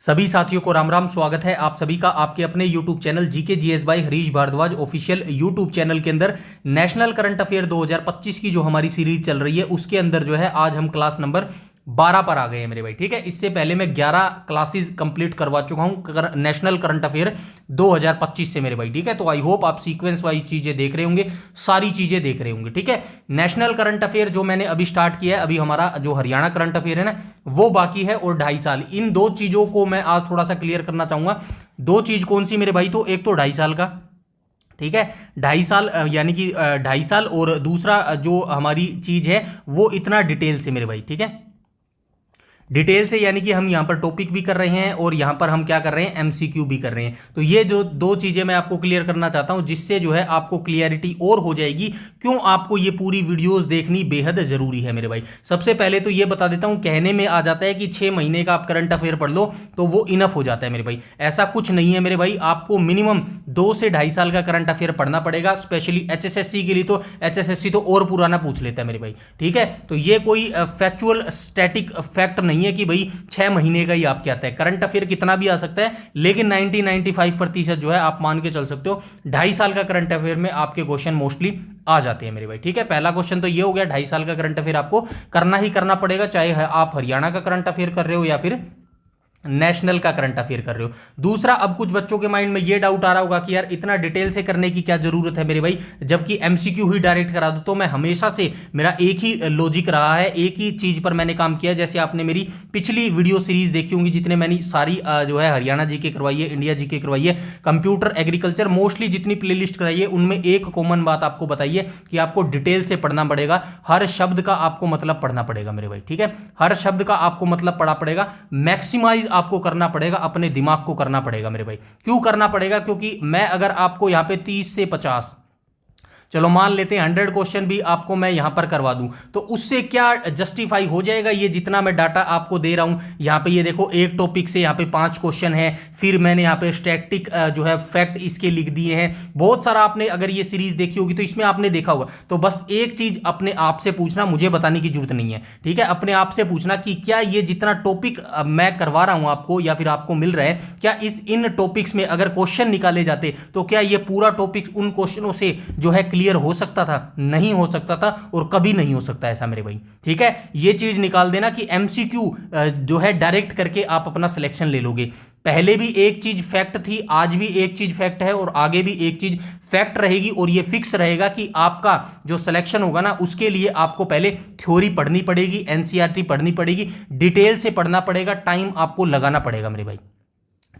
सभी साथियों को राम राम। स्वागत है आप सभी का आपके अपने YouTube channel GK GS by Harish Bhardwaj official YouTube channel के अंदर नेशनल करंट अफेयर 2025 की जो हमारी सीरीज चल रही है उसके अंदर जो है आज हम क्लास नंबर 12 पर आ गए हैं मेरे भाई। ठीक है, इससे पहले मैं 11 क्लासेस कंप्लीट करवा चुका हूं नेशनल करंट अफेयर 2025 से मेरे भाई। ठीक है, तो आई होप आप सीक्वेंस वाइज चीजें देख रहे होंगे, सारी चीजें देख रहे होंगे। ठीक है, नेशनल करंट अफेयर जो मैंने अभी स्टार्ट किया है, अभी हमारा जो हरियाणा करंट अफेयर है ना वो बाकी है, और 2.5 साल, इन दो चीजों को मैं आज थोड़ा सा क्लियर करना चाहूंगा। दो चीज कौन सी मेरे भाई? तो एक तो 2.5 साल का, ठीक है, 2.5 साल यानी कि 2.5 साल, और दूसरा जो हमारी चीज है वो इतना डिटेल से मेरे भाई। ठीक है, डिटेल से यानी कि हम यहाँ पर टॉपिक भी कर रहे हैं और यहाँ पर हम क्या कर रहे हैं, एमसीक्यू भी कर रहे हैं। तो ये जो दो चीजें मैं आपको क्लियर करना चाहता हूँ, जिससे जो है आपको क्लियरिटी और हो जाएगी क्यों आपको ये पूरी वीडियोस देखनी बेहद जरूरी है मेरे भाई। सबसे पहले तो ये बता देता हूँ, कहने में आ जाता है कि 6 महीने का आप करंट अफेयर पढ़ लो तो वो इनफ हो जाता है मेरे भाई। ऐसा कुछ नहीं है मेरे भाई, आपको मिनिमम 2 से 2.5 साल का करंट अफेयर पढ़ना पड़ेगा। स्पेशली एचएसएससी के लिए तो एचएसएससी तो और पुराना पूछ लेता है मेरे भाई। ठीक है, तो ये कोई फैक्चुअल स्टैटिक फैक्ट नहीं है कि भाई 6 महीने का ही आपके आता है। करंट अफेयर कितना भी आ सकता है, लेकिन 90-95% जो है आप मान के चल सकते हो 2.5 साल का करंट अफेयर में आपके क्वेश्चन मोस्टली आ जाते हैं मेरे भाई। ठीक है, पहला क्वेश्चन तो ये हो गया, 2.5 साल का करंट अफेयर आपको करना ही करना पड़ेगा, चाहे आप हरियाणा का करंट अफेयर कर रहे हो या फिर नेशनल का करंट अफेयर कर रहे हो। दूसरा, अब कुछ बच्चों के माइंड में ये डाउट आ रहा होगा कि यार इतना डिटेल से करने की क्या जरूरत है मेरे भाई, जबकि एमसीक्यू ही डायरेक्ट करा दो। तो मैं हमेशा से, मेरा एक ही लॉजिक रहा है, एक ही चीज पर मैंने काम किया। जैसे आपने मेरी पिछली वीडियो सीरीज देखी होंगी, जितने मैंने सारी जो है हरियाणा जीके करवाई है, इंडिया जीके करवाई है, कंप्यूटर, एग्रीकल्चर, मोस्टली जितनी प्लेलिस्ट कराई है उनमें एक कॉमन बात आपको बताइए कि आपको डिटेल से पढ़ना पड़ेगा। हर शब्द का आपको मतलब पढ़ना पड़ेगा मेरे भाई। ठीक है, हर शब्द का आपको मतलब पढ़ा पड़ेगा, मैक्सिमाइज आपको करना पड़ेगा, अपने दिमाग को करना पड़ेगा मेरे भाई। क्यों करना पड़ेगा? क्योंकि मैं अगर आपको यहां पे 30 से 50, चलो मान लेते हैं 100 क्वेश्चन भी आपको मैं यहां पर करवा दूं, तो उससे क्या जस्टिफाई हो जाएगा ये जितना मैं डाटा आपको दे रहा हूं? यहां पे ये देखो, एक टॉपिक से यहां पे 5 क्वेश्चन है, फिर मैंने यहां पे स्टैटिक जो है फैक्ट इसके लिख दिए हैं, बहुत सारा। आपने अगर ये सीरीज देखी होगी तो इसमें आपने देखा होगा। तो बस एक चीज अपने आप से पूछना, मुझे बताने की जरूरत नहीं है। ठीक है, अपने आप से पूछना कि क्या ये जितना टॉपिक मैं करवा रहा हूं आपको या फिर आपको मिल रहा है, क्या इन टॉपिक्स में अगर क्वेश्चन निकाले जाते तो क्या ये पूरा टॉपिक उन क्वेश्चनों से जो है क्लियर हो सकता था? नहीं हो सकता था, और कभी नहीं हो सकता ऐसा मेरे भाई। ठीक है, ये चीज निकाल देना कि एमसीक्यू जो है डायरेक्ट करके आप अपना सिलेक्शन ले लोगे। पहले भी एक चीज फैक्ट थी, आज भी एक चीज फैक्ट है, और आगे भी एक चीज फैक्ट रहेगी, और ये फिक्स रहेगा कि आपका जो सिलेक्शन होगा ना उसके लिए आपको पहले थ्योरी पढ़नी पड़ेगी, एनसीईआरटी पढ़नी पड़ेगी, डिटेल से पढ़ना पड़ेगा, टाइम आपको लगाना पड़ेगा मेरे भाई।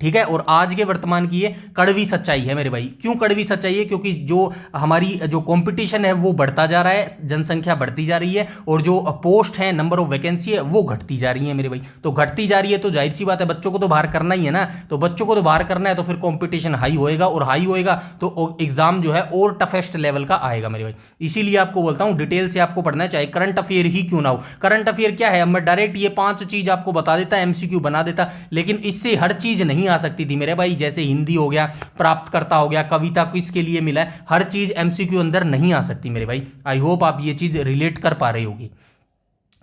ठीक है, और आज के वर्तमान की ये कड़वी सच्चाई है मेरे भाई। क्यों कड़वी सच्चाई है? क्योंकि जो हमारी जो कंपटीशन है वो बढ़ता जा रहा है, जनसंख्या बढ़ती जा रही है, और जो पोस्ट है, नंबर ऑफ वैकेंसी है वो घटती जा रही है मेरे भाई। तो घटती जा रही है तो जाहिर सी बात है बच्चों को तो बाहर करना ही है ना। तो बच्चों को तो बाहर करना है तो फिर कंपटीशन हाई होएगा, और हाई होएगा तो एग्जाम जो है और टफेस्ट लेवल का आएगा मेरे भाई। इसीलिए आपको बोलता हूं डिटेल से आपको पढ़ना है, चाहे करंट अफेयर ही क्यों ना हो। करंट अफेयर क्या है, अब मैं डायरेक्ट ये 5 चीज आपको बता देता, एमसीक्यू बना देता, लेकिन इससे हर चीज नहीं आ सकती थी मेरे भाई। जैसे हिंदी हो गया, प्राप्तकर्ता हो गया, कविता किसके लिए मिला है, हर चीज एमसीक्यू अंदर नहीं आ सकती मेरे भाई। आई होप आप ये चीज रिलेट कर पा रहे होगी।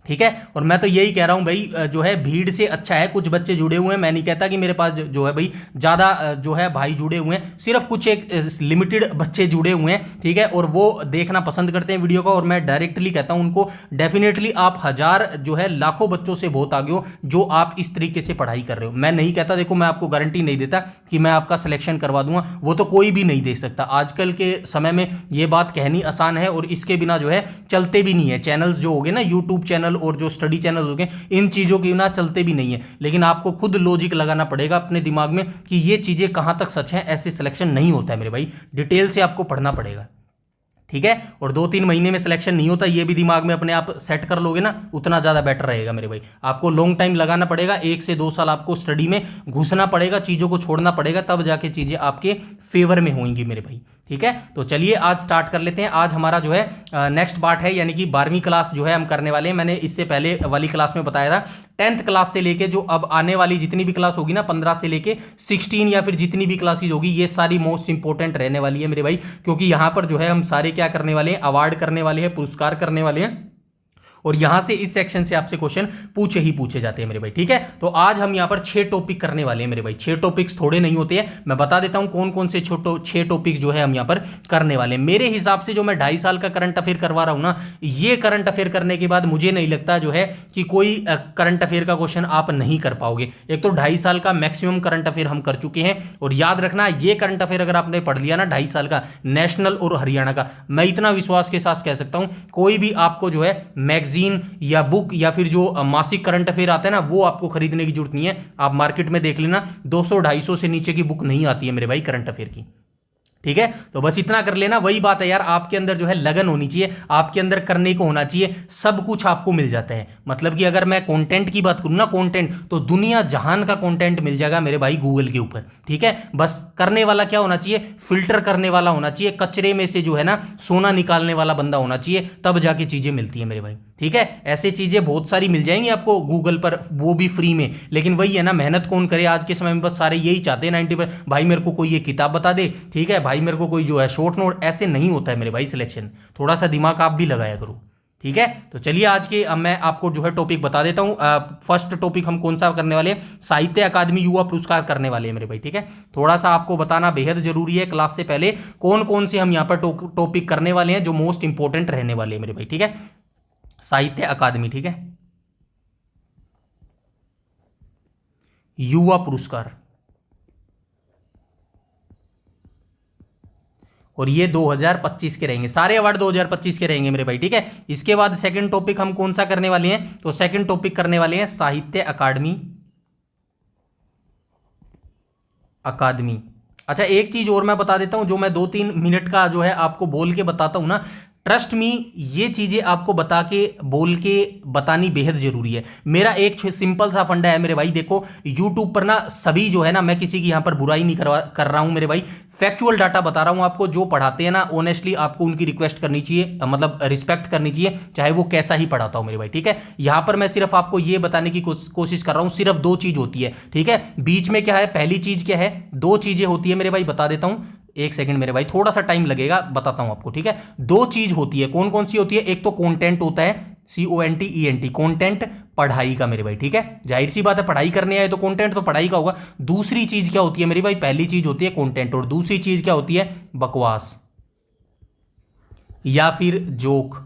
ठीक है, और मैं तो यही कह रहा हूं भाई, जो है भीड़ से अच्छा है कुछ बच्चे जुड़े हुए हैं। मैं नहीं कहता कि मेरे पास जो है भाई ज्यादा जो है भाई जुड़े हुए हैं, सिर्फ कुछ एक लिमिटेड बच्चे जुड़े हुए हैं। ठीक है, और वो देखना पसंद करते हैं वीडियो को, और मैं डायरेक्टली कहता हूं उनको, डेफिनेटली आप 1000 जो है लाखों बच्चों से बहुत आगे हो जो आप इस तरीके से पढ़ाई कर रहे हो। मैं नहीं कहता, देखो मैं आपको गारंटी नहीं देता कि मैं आपका सिलेक्शन करवा दूंगा, वो तो कोई भी नहीं दे सकता। आजकल के समय में ये बात कहनी आसान है, और इसके बिना जो है चलते भी नहीं है। चैनल्स जो हो गए ना, यूट्यूब चैनल और जो स्टडी चैनल हो गए, इन चीजों के बिना चलते भी नहीं है। लेकिन आपको खुद लॉजिक लगाना पड़ेगा अपने दिमाग में कि ये चीजें कहां तक सच हैं। ऐसे सिलेक्शन नहीं होता है मेरे भाई, डिटेल से आपको पढ़ना पड़ेगा। ठीक है, और 2-3 महीने में सिलेक्शन नहीं होता, ये भी दिमाग में अपने आप सेट कर लोगे ना, उतना ज़्यादा बेटर रहेगा मेरे भाई। आपको लॉन्ग टाइम लगाना पड़ेगा, 1 से 2 साल आपको स्टडी में घुसना पड़ेगा, चीज़ों को छोड़ना पड़ेगा, तब जाके चीज़ें आपके फेवर में होंगी मेरे भाई। ठीक है, तो चलिए आज स्टार्ट कर लेते हैं। आज हमारा जो है नेक्स्ट पार्ट है, यानी कि 12वीं क्लास जो है हम करने वाले हैं। मैंने इससे पहले वाली क्लास में बताया था 10th क्लास से लेके जो अब आने वाली जितनी भी क्लास होगी ना, 15 से लेके 16 या फिर जितनी भी क्लासेज होगी, ये सारी मोस्ट इंपॉर्टेंट रहने वाली है मेरे भाई। क्योंकि यहाँ पर जो है हम सारे क्या करने वाले हैं, अवार्ड करने वाले हैं, पुरस्कार करने वाले हैं, और यहां से इस सेक्शन से आपसे क्वेश्चन पूछे ही पूछे जाते हैं मेरे भाई, ठीक है। तो आज हम यहां पर 6 टॉपिक करने वाले हैं मेरे भाई। 6 टॉपिक्स थोड़े नहीं होते हैं, मैं बता देता हूं कौन कौन से 6 टॉपिक्स जो है हम यहां पर करने वाले हैं। मेरे हिसाब से जो मैं 2.5 साल का करंट अफेयर करवा रहा हूं ना, ये करंट अफेयर करने के बाद मुझे नहीं लगता जो है कि कोई करंट अफेयर का क्वेश्चन आप नहीं कर पाओगे। एक तो 2.5 साल का मैक्सिमम करंट अफेयर हम कर चुके हैं, और याद रखना ये करंट अफेयर अगर आपने पढ़ लिया ना 2.5 साल का नेशनल और हरियाणा का, मैं इतना विश्वास के साथ कह सकता हूं कोई भी आपको जो है मैगजीन या बुक या फिर जो मासिक करंट अफेयर आता है ना, वो आपको खरीदने की जरूरत नहीं है। आप मार्केट में देख लेना 200-250 से नीचे की बुक नहीं आती है मेरे भाई करंट अफेयर की, ठीक है। तो बस इतना कर लेना। वही बात है यार, आपके अंदर जो है लगन होनी चाहिए, आपके अंदर करने को होना चाहिए, सब कुछ आपको मिल जाता है। मतलब कि अगर मैं कंटेंट की बात करूं ना, कंटेंट तो दुनिया जहान का कंटेंट मिल जाएगा मेरे भाई गूगल के ऊपर, ठीक है। बस करने वाला क्या होना चाहिए, फिल्टर करने वाला होना चाहिए, कचरे में से जो है ना सोना निकालने वाला बंदा होना चाहिए, तब जाके चीजें मिलती है मेरे भाई, ठीक है। ऐसे चीजें बहुत सारी मिल जाएंगी आपको गूगल पर, वो भी फ्री में, लेकिन वही है ना, मेहनत कौन करे आज के समय में। बस सारे यही चाहते हैं 90 भाई मेरे को कोई ये किताब बता दे, ठीक है भाई, मेरे को कोई जो है शॉर्ट नोट, ऐसे नहीं होता है मेरे भाई सिलेक्शन। थोड़ा सा दिमाग आप भी लगाया करो, ठीक है। तो चलिए आज के मैं आपको जो है टॉपिक बता देता हूं। फर्स्ट टॉपिक हम कौन सा करने वाले हैं, साहित्य अकादमी युवा पुरस्कार करने वाले हैं मेरे भाई, ठीक है। थोड़ा सा आपको बताना बेहद जरूरी है क्लास से पहले कौन कौन से हम यहाँ पर टॉपिक करने वाले हैं जो मोस्ट इंपॉर्टेंट रहने वाले हैं मेरे भाई, ठीक है। साहित्य अकादमी, ठीक है, युवा पुरस्कार, और ये 2025 के रहेंगे, सारे अवार्ड 2025 के रहेंगे मेरे भाई, ठीक है। इसके बाद सेकंड टॉपिक हम कौन सा करने वाले हैं, तो सेकंड टॉपिक करने वाले हैं साहित्य अकादमी। अच्छा एक चीज और मैं बता देता हूं, जो मैं 2-3 मिनट का जो है आपको बोल के बताता हूं ना, ट्रस्ट मी ये चीजें आपको बता के बोल के बतानी बेहद जरूरी है। मेरा एक सिंपल सा फंडा है मेरे भाई, देखो यूट्यूब पर ना सभी जो है ना, मैं किसी की यहां पर बुराई नहीं कर रहा हूं मेरे भाई, फैक्चुअल डाटा बता रहा हूं आपको। जो पढ़ाते हैं ना ऑनेस्टली आपको उनकी रिक्वेस्ट करनी चाहिए, मतलब रिस्पेक्ट करनी चाहिए, चाहे वो कैसा ही पढ़ाता हो मेरे भाई, ठीक है। यहां पर मैं सिर्फ आपको ये बताने की कोशिश कर रहा हूं, सिर्फ 2 चीज होती है, ठीक है। बीच में क्या है, पहली चीज क्या है, 2 चीजें होती है मेरे भाई, बता देता हूं, एक सेकंड मेरे भाई, थोड़ा सा टाइम लगेगा, बताता हूं आपको, ठीक है। 2 चीज होती है, कौन कौन सी होती है, एक तो कंटेंट होता है, CONTENT, कंटेंट पढ़ाई का मेरे भाई, ठीक है। जाहिर सी बात है पढ़ाई करने आए तो कंटेंट तो पढ़ाई का होगा। दूसरी चीज क्या होती है मेरी भाई, पहली चीज होती है कंटेंट, और दूसरी चीज क्या होती है, बकवास या फिर जोक,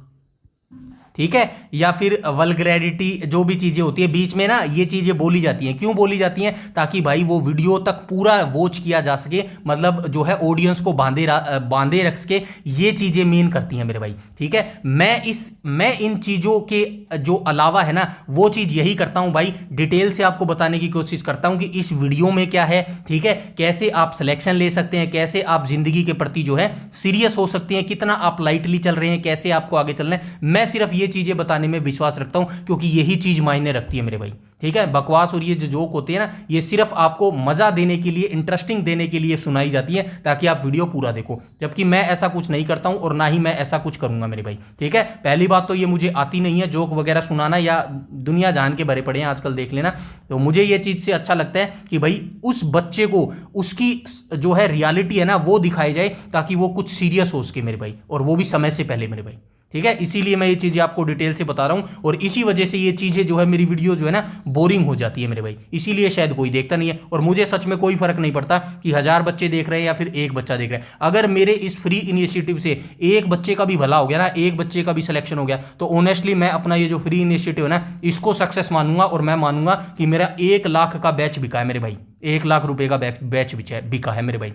ठीक है, या फिर वल्गैरिटी, जो भी चीजें होती है बीच में ना, ये चीजें बोली जाती हैं। क्यों बोली जाती हैं, ताकि भाई वो वीडियो तक पूरा वॉच किया जा सके, मतलब जो है ऑडियंस को बांधे रख सके, ये चीजें मेन करती हैं मेरे भाई, ठीक है। मैं इन चीजों के जो अलावा है ना, वो चीज यही करता हूं भाई, डिटेल से आपको बताने की कोशिश करता हूं कि इस वीडियो में क्या है, ठीक है, कैसे आप सिलेक्शन ले सकते हैं, कैसे आप जिंदगी के प्रति जो है सीरियस हो सकते हैं, कितना आप लाइटली चल रहे हैं, कैसे आपको आगे चलना है। मैं सिर्फ ये चीजें बताने में विश्वास रखता हूं, क्योंकि यही चीज मायने रखती है मेरे भाई, ठीक है। बकवास और ये जो जोक होते हैं ना, ये सिर्फ आपको मजा देने के लिए, इंटरेस्टिंग देने के लिए सुनाई जाती है, ताकि आप वीडियो पूरा देखो, जबकि मैं ऐसा कुछ नहीं करता हूं और ना ही मैं ऐसा कुछ करूंगा मेरे भाई, ठीक है। पहली बात तो ये मुझे आती नहीं है जोक वगैरह सुनाना, या दुनिया जान के भरे पड़े हैं आजकल, देख लेना। तो मुझे ये चीज से अच्छा लगता है कि भाई उस बच्चे को उसकी जो है रियलिटी है ना वो दिखाई जाए, ताकि वो कुछ सीरियस हो उसके मेरे भाई, और वो भी समय से पहले मेरे भाई, ठीक है। इसीलिए मैं ये चीजें आपको डिटेल से बता रहा हूं, और इसी वजह से ये चीजें जो है मेरी वीडियो जो है ना बोरिंग हो जाती है मेरे भाई, इसीलिए शायद कोई देखता नहीं है। और मुझे सच में कोई फर्क नहीं पड़ता कि 1000 बच्चे देख रहे हैं या फिर 1 बच्चा देख रहा है। अगर मेरे इस फ्री इनिशिएटिव से 1 बच्चे का भी भला हो गया ना, 1 बच्चे का भी सिलेक्शन हो गया, तो ऑनेस्टली मैं अपना ये जो फ्री इनिशिएटिव है ना, इसको सक्सेस मानूंगा, और मैं मानूंगा कि मेरा 1 लाख का बैच बिका है मेरे भाई, 1 लाख रुपए का बैच बिका है मेरे भाई,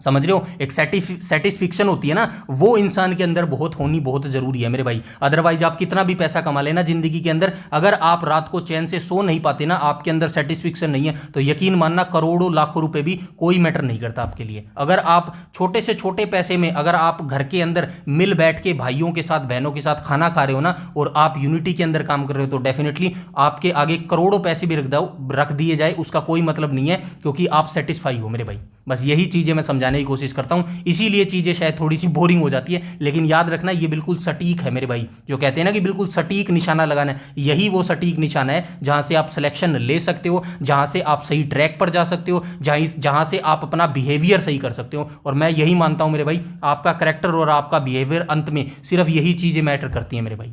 समझ रहे हो। एक सेटिस्फिक्शन होती है ना, वो इंसान के अंदर बहुत जरूरी है मेरे भाई। अदरवाइज आप कितना भी पैसा कमा लेना जिंदगी के अंदर, अगर आप रात को चैन से सो नहीं पाते ना, आपके अंदर सेटिस्फिक्शन नहीं है, तो यकीन मानना करोड़ों लाखों रुपए भी कोई मैटर नहीं करता आपके लिए। अगर आप छोटे से छोटे पैसे में, अगर आप घर के अंदर मिल बैठ के भाइयों के साथ, बहनों के साथ खाना खा रहे हो ना, और आप यूनिटी के अंदर काम कर रहे हो, तो डेफिनेटली आपके आगे करोड़ों पैसे भी रख दिए जाए, उसका कोई मतलब नहीं है, क्योंकि आप सेटिस्फाई हो मेरे भाई। बस यही चीजें मैं समझाने की कोशिश करता हूं, इसीलिए चीजें शायद थोड़ी सी बोरिंग हो जाती है, लेकिन याद रखना ये बिल्कुल सटीक है मेरे भाई। जो कहते हैं ना कि बिल्कुल सटीक निशाना लगाना है, यही वो सटीक निशाना है जहां से आप सिलेक्शन ले सकते हो, जहां से आप सही ट्रैक पर जा सकते हो, जहां से आप अपना बिहेवियर सही कर सकते हो। और मैं यही मानता हूं मेरे भाई, आपका कैरेक्टर और आपका बिहेवियर अंत में सिर्फ यही चीजें मैटर करती हैं मेरे भाई,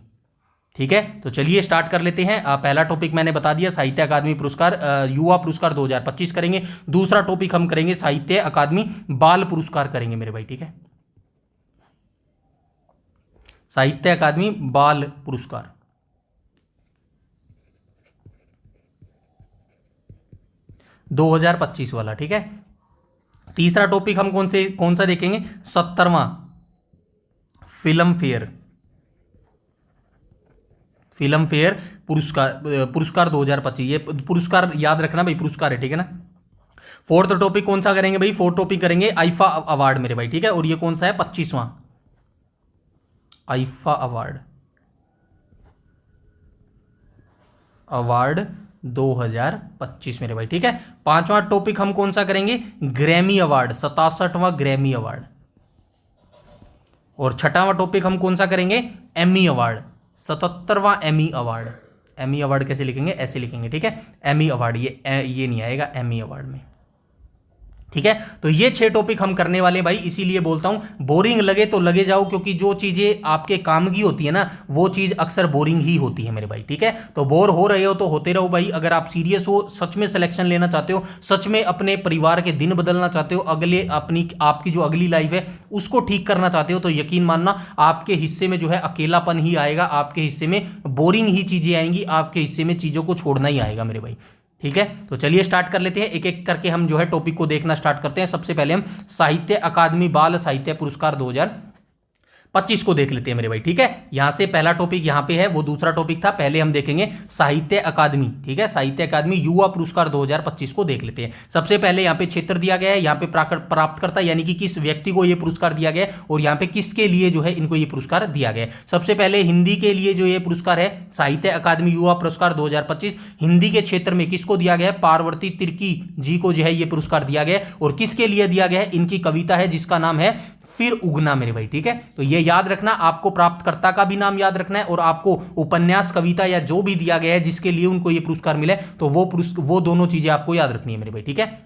ठीक है, तो चलिए स्टार्ट कर लेते हैं। पहला टॉपिक मैंने बता दिया, साहित्य अकादमी पुरस्कार युवा पुरस्कार 2025 करेंगे। दूसरा टॉपिक हम करेंगे साहित्य अकादमी बाल पुरस्कार करेंगे मेरे भाई, ठीक है, साहित्य अकादमी बाल पुरस्कार। दो 2025 वाला, ठीक है। तीसरा टॉपिक हम कौन सा देखेंगे, 70वां फिल्म फेयर पुरस्कार 2025। ये पुरस्कार याद रखना भाई, पुरस्कार है, ठीक है ना। फोर्थ टॉपिक कौन सा करेंगे भाई, फोर्थ टॉपिक करेंगे आईफा अवार्ड मेरे भाई, ठीक है, और ये कौन सा है, 25वां आईफा अवार्ड 2025 मेरे भाई, ठीक है। पांचवा टॉपिक हम कौन सा करेंगे, ग्रैमी अवार्ड, 67वां ग्रैमी अवार्ड। और छठावां टॉपिक हम कौन सा करेंगे, एमी अवार्ड, 77वां एमी अवार्ड। एमी अवार्ड कैसे लिखेंगे, ऐसे लिखेंगे, ठीक है, एमी अवार्ड, ये नहीं आएगा एमी अवार्ड में, ठीक है। तो ये 6 टॉपिक हम करने वाले भाई, इसीलिए बोलता हूं बोरिंग लगे तो लगे जाओ, क्योंकि जो चीजें आपके काम की होती है ना, वो चीज अक्सर बोरिंग ही होती है मेरे भाई, ठीक है। तो बोर हो रहे हो तो होते रहो भाई। अगर आप सीरियस हो, सच में सिलेक्शन लेना चाहते हो, सच में अपने परिवार के दिन बदलना चाहते हो, आपकी जो अगली लाइफ है उसको ठीक करना चाहते हो, तो यकीन मानना आपके हिस्से में जो है अकेलापन ही आएगा, आपके हिस्से में बोरिंग ही चीजें आएंगी, आपके हिस्से में चीजों को छोड़ना ही आएगा मेरे भाई, ठीक है। तो चलिए स्टार्ट कर लेते हैं, एक एक करके हम जो है टॉपिक को देखना स्टार्ट करते हैं। सबसे पहले हम साहित्य अकादमी बाल साहित्य पुरस्कार 2025 को देख लेते हैं मेरे भाई, ठीक है। यहां से पहला टॉपिक यहां पे है, वो दूसरा टॉपिक था। पहले हम देखेंगे साहित्य अकादमी, ठीक है, साहित्य अकादमी युवा पुरस्कार 2025 को देख लेते हैं। सबसे पहले यहां पे क्षेत्र दिया गया है, यहां पे प्राप्तकर्ता यानी कि किस व्यक्ति को यह पुरस्कार दिया गया है, और यहां पे किसके लिए जो है इनको ये पुरस्कार दिया गया है। सबसे पहले हिंदी के लिए जो ये पुरस्कार है, साहित्य अकादमी युवा पुरस्कार 2025, हिंदी के क्षेत्र में किसको दिया गया है, पार्वती तिर्की जी को जो है ये पुरस्कार दिया गया है। और किसके लिए दिया गया है, इनकी कविता है जिसका नाम है फिर उगना मेरे भाई, ठीक है। तो ये याद रखना, आपको प्राप्तकर्ता का भी नाम याद रखना है, और आपको उपन्यास कविता या जो भी दिया गया है जिसके लिए उनको ये पुरस्कार मिला है, तो वो दोनों चीजें आपको याद रखनी है मेरे भाई, ठीक है।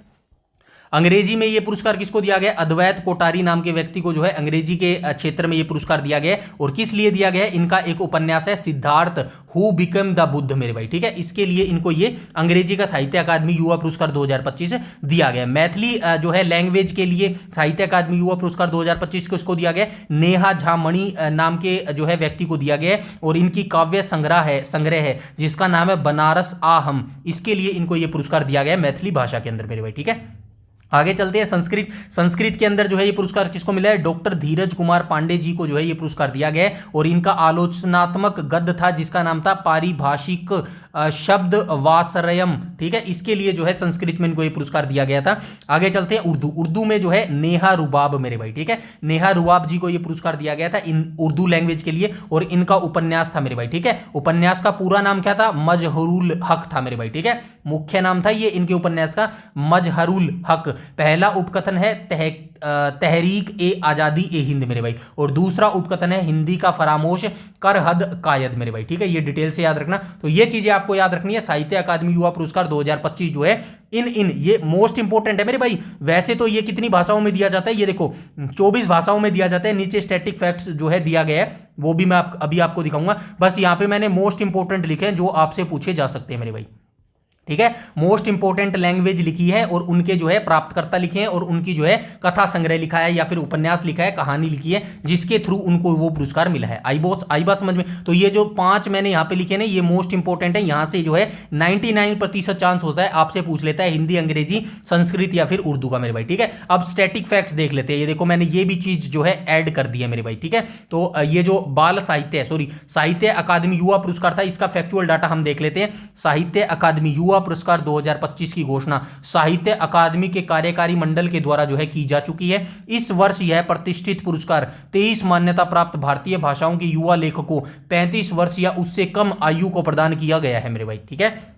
अंग्रेजी में ये पुरस्कार किसको दिया गया, अद्वैत कोटारी नाम के व्यक्ति को जो है अंग्रेजी के क्षेत्र में ये पुरस्कार दिया गया है। और किस लिए दिया गया है, इनका एक उपन्यास है Siddharth who become the Buddha मेरे भाई, ठीक है, इसके लिए इनको ये अंग्रेजी का साहित्य अकादमी युवा पुरस्कार 2025 दिया गया। मैथिली जो है लैंग्वेज के लिए साहित्य अकादमी युवा पुरस्कार 2025 को इसको दिया गया, नेहा झा मणि नाम के जो है व्यक्ति को दिया गया है। और इनकी काव्य संग्रह है जिसका नाम है बनारस आहम, इसके लिए इनको ये पुरस्कार दिया गया मैथिली भाषा के अंदर मेरे भाई, ठीक है। आगे चलते हैं संस्कृत के अंदर जो है ये पुरस्कार किसको मिला है, डॉक्टर धीरज कुमार पांडे जी को जो है ये पुरस्कार दिया गया है। और इनका आलोचनात्मक गद्य था जिसका नाम था पारिभाषिक शब्द वासरयम, ठीक है, इसके लिए जो है संस्कृत में इनको ये पुरस्कार दिया गया था। आगे चलते हैं उर्दू में जो है नेहा रुबाब मेरे भाई, ठीक है, नेहा रुबाब जी को ये पुरस्कार दिया गया था इन उर्दू लैंग्वेज के लिए। और इनका उपन्यास था मेरे भाई, ठीक है, उपन्यास का पूरा नाम क्या था, मजहरुल हक था मेरे भाई, ठीक है, मुख्य नाम था ये इनके उपन्यास का मजहरुल हक। पहला उपकथन है तहरीक ए आज़ादी ए हिंद मेरे भाई, और दूसरा उपकथन है हिंदी का फरामोश कर हद कायद मेरे भाई, ठीक है, ये डिटेल से याद रखना। तो ये चीजें आपको याद रखनी है। साहित्य अकादमी युवा पुरस्कार 2025 जो है इन ये मोस्ट इंपोर्टेंट है मेरे भाई। वैसे तो ये कितनी भाषाओं में दिया जाता है, ये देखो 24 भाषाओं में दिया जाता है। नीचे स्टैटिक फैक्ट्स जो है दिया गया है, वो भी मैं अभी आपको दिखाऊंगा। बस यहाँ पे मैंने मोस्ट इंपोर्टेंट लिखे हैं जो आपसे पूछे जा सकते हैं मेरे भाई, ठीक है। मोस्ट इंपोर्टेंट लैंग्वेज लिखी है और उनके जो है प्राप्तकर्ता लिखे हैं और उनकी जो है कथा संग्रह लिखा है या फिर उपन्यास लिखा है, कहानी लिखी है जिसके थ्रू उनको वो पुरस्कार मिला है। आई बात समझ में। तो ये जो 5 मैंने यहाँ पे लिखे ना, ये मोस्ट इंपोर्टेंट है। यहाँ से जो है 99% चांस होता है आपसे पूछ लेता है हिंदी, अंग्रेजी, संस्कृत या फिर उर्दू का मेरे भाई, ठीक है। अब स्टैटिक फैक्ट्स देख लेते हैं। ये देखो मैंने ये भी चीज जो है ऐड कर दी है मेरे भाई, ठीक है। तो ये जो बाल साहित्य अकादमी युवा पुरस्कार था, इसका फैक्चुअल डाटा हम देख लेते हैं। साहित्य अकादमी युवा पुरस्कार 2025 की घोषणा साहित्य अकादमी के कार्यकारी मंडल के द्वारा जो है की जा चुकी है। इस वर्ष यह प्रतिष्ठित पुरस्कार 23 मान्यता प्राप्त भारतीय भाषाओं के युवा लेखकों 35 वर्ष या उससे कम आयु को प्रदान किया गया है मेरे भाई, ठीक है।